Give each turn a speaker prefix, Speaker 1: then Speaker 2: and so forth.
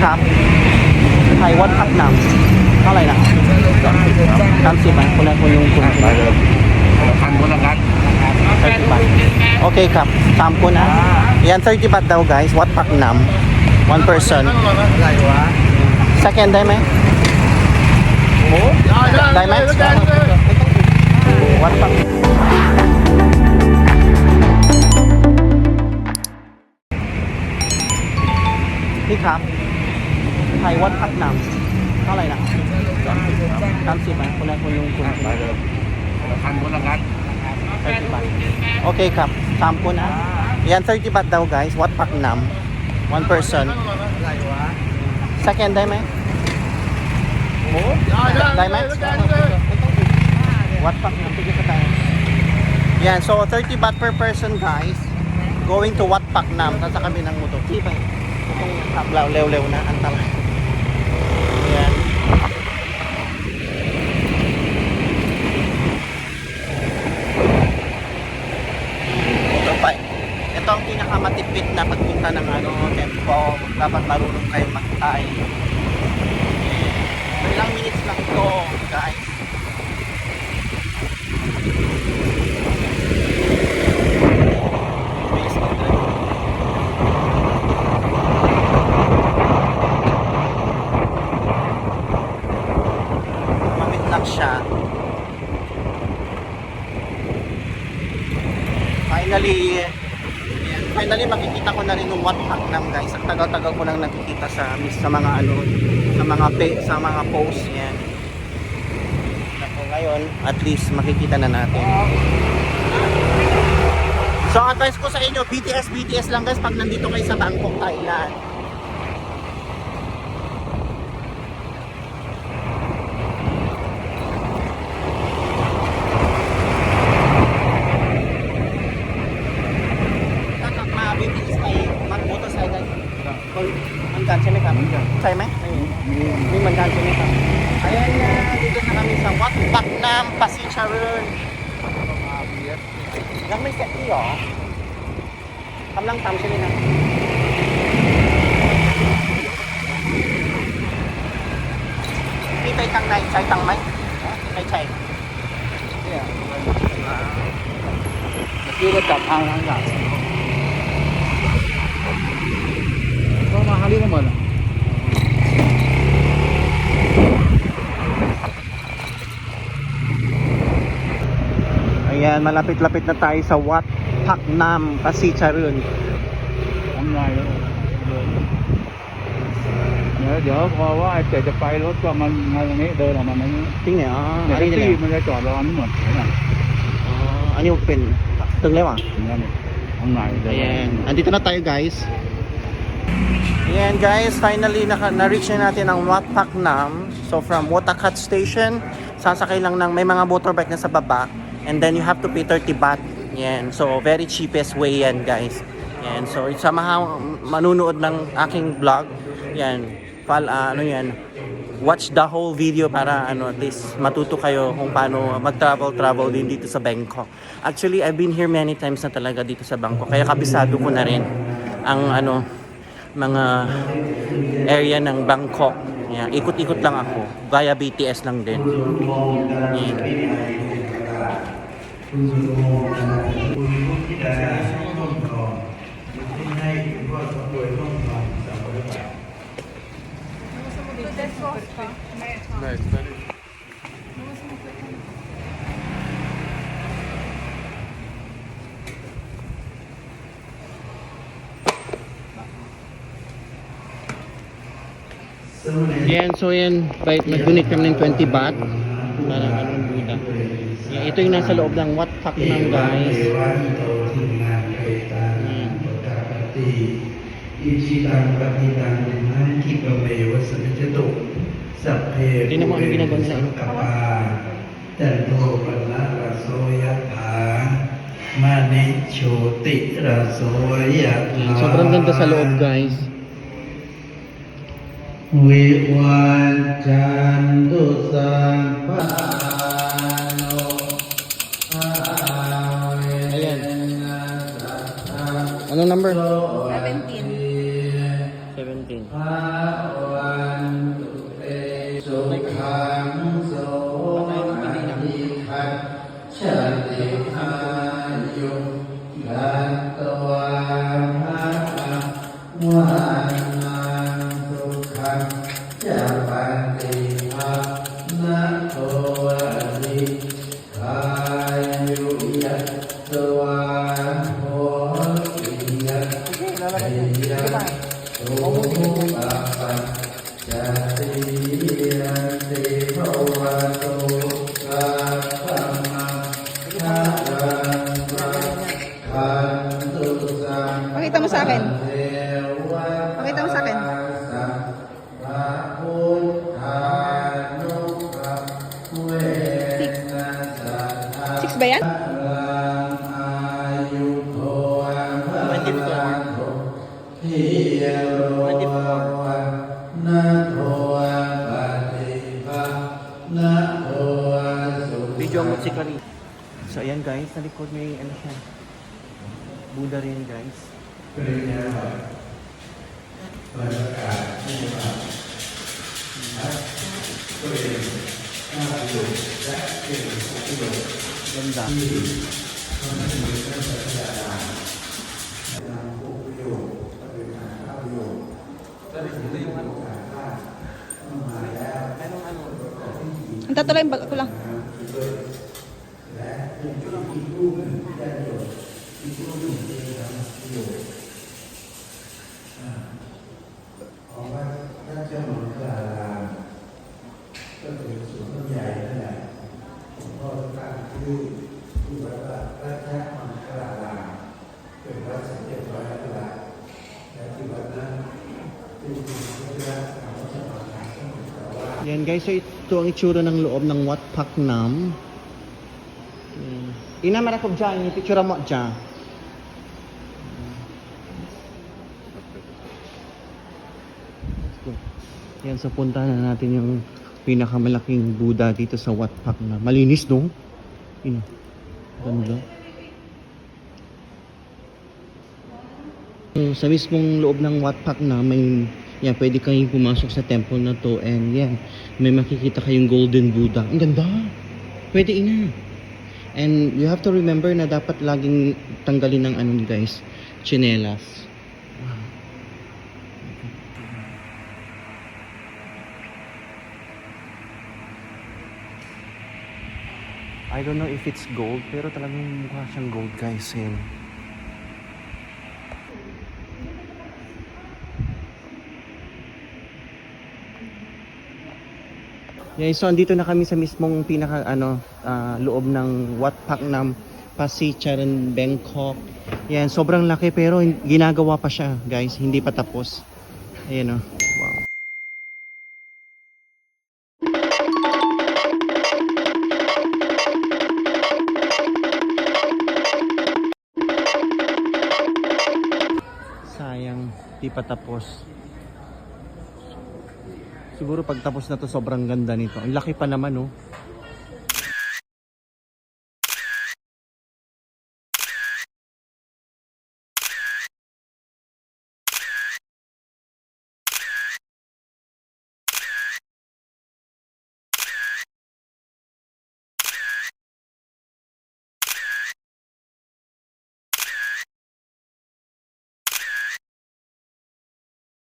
Speaker 1: ครับไทยวัดพักน้ำเท่าไหร่นะ30 บาทคนละคนยุงคุณไปเลยคนละกัน30 บาทโอเคครับ3 คนนะyan 30 บาทdaw guys วัดพักน้ำ one person second ได้ไหมได้ไหมวัดพักพี่ครับไทยวัดพักน้ำเท่าไหร่นะ30 บาทคนละคนยุงคุณไปเลยคนละกัน30 บาทโอเคครับ3 คนนะyan 30 บาทdaw guys วัดพักน้ำ one person second ได้ไหมได้ไหมวัดพักน้ำticket tayo yan so 30 baht per person guys going to Wat Phak Nam nasa kami ng motor tibay itong tablaw lew-lew na antala yan ito pa ito ang pinakamatipid na pagpunta ng tempo dapat marunong kayo mag-tie ilang minutes lang ito guys mamit lang siya finally makikita ko na rin yung Wat Phak Nam guys ang tagal-tagal ko lang nakikita sa mga sa mga posts yan so, ngayon at least makikita na natin so advice ko sa inyo BTS lang guys pag nandito kayo sa Bangkok, Thailandเหมือนกันใช่ไหมครับใช่ไหมนี่เหมือนกันใช่ไหมครับayan na dito na kami sa Wat Phak Nam Pasitcharoenยังไม่เสร็จที่หรอกำลังทำใช่ไหมครับมีไปทางไหนใช้ตังไหมไม่ใช่เนี่ยเมื่อกี้ก็จับทางหลังก็มาหาเรื่องหมดayan malapit-lapit na tayo sa Wat Phak Nam Pasitcharoenทำไงเดี๋ยวพอว่าไอ้เจ๊จะไปรถก็มันมาตรงนี้เดินออกมาตรงนี้จริงเหรออันนี้ที่มันจะจอดรอนี่หมดอันนี้เป็นตึงแล้วอ่ะทำไงayan andito na tayo guys ayan guys finally na-reach na natin ang Wat Phak Nam so from Wotakhat Station sasakay lang ng may mga motorbike na sa baba and then you have to pay 30 baht yan so very cheapest way yan guys yan so sa manunood ng aking vlog yan yan watch the whole video para at least matuto kayo kung paano mag-travel din dito sa Bangkok. Actually I've been here many times na talaga dito sa Bangkok kaya kabisado ko na rin ang mga area ng Bangkok. Yan, ikot-ikot lang ako via BTS lang din. Yan. Yan, so yan, mag-donate kami ng 20 baht para Buddha. Yan, ito yung nasa loob ng Wat Phak Nam guys. Tingnan mo ano ginagawa nila. Sobrang ganda sa loob guys. วิวันจันตุสัมปะโน Anong number?
Speaker 2: 17.
Speaker 1: 17.
Speaker 2: สุขังโสอานิคัตฉันติอายุกันตวาภะวานังสุขังจะปันติภะนะโทวิกายุยัตตวาโหติยัตติยัตโตปัปปัจจติยันติภวะโตสัพพะมังคะรังคันตุสัง
Speaker 3: Pakita mo sa akin.
Speaker 2: เทวะ
Speaker 3: Pakita mo sa akin.
Speaker 2: สัพพะพุทธานุภาเวนัสสัทธา
Speaker 3: Six ba yan?
Speaker 2: อายุโทภะโตทิยโรวะนะโทปฏิภะนะโทสุ
Speaker 1: Video mo si Kari. So ayan guys, sa likod may ano siya. Buddha rin guys. Ganda.
Speaker 3: Ang tatuloy yung bag ko lang.
Speaker 2: ของวัดราชมังคลารามก็คือศูนย์ต้นใหญ่นั่นแหละหลวงพ่อตั้งชื่อที่วัดว่าราชมังคลารามเป็นวัดสมเด็จพระนเรศวรและที่วัดนั้นที่พระธรรมชมังคลาราม
Speaker 1: Yan guys, so ito ang itsura ng loob ng Wat Paknam. Ina marakog dyan, yung picture mo dyan. Yan, so puntahan na natin yung pinakamalaking Buddha dito sa Wat Paknam. Malinis, no? Ina, ganda. So, sa mismong loob ng Wat Paknam, may yan, pwede kayong pumasok sa temple na to and yan, may makikita kayong golden Buddha. Ang ganda! Pwede ina. And you have to remember na dapat laging tanggalin ng ano guys, tsinelas. Wow. I don't know if it's gold, pero talagang mukha siyang gold guys. Yan. Yeah, so andito na kami sa mismong pinaka loob ng Wat Paknam Pasicharan, Bangkok. Yan, sobrang laki pero ginagawa pa siya, guys, hindi pa tapos. Ayan oh. Wow. Sayang, di pa tapos. Siguro pag tapos na to sobrang ganda nito. Ang laki pa naman, oh.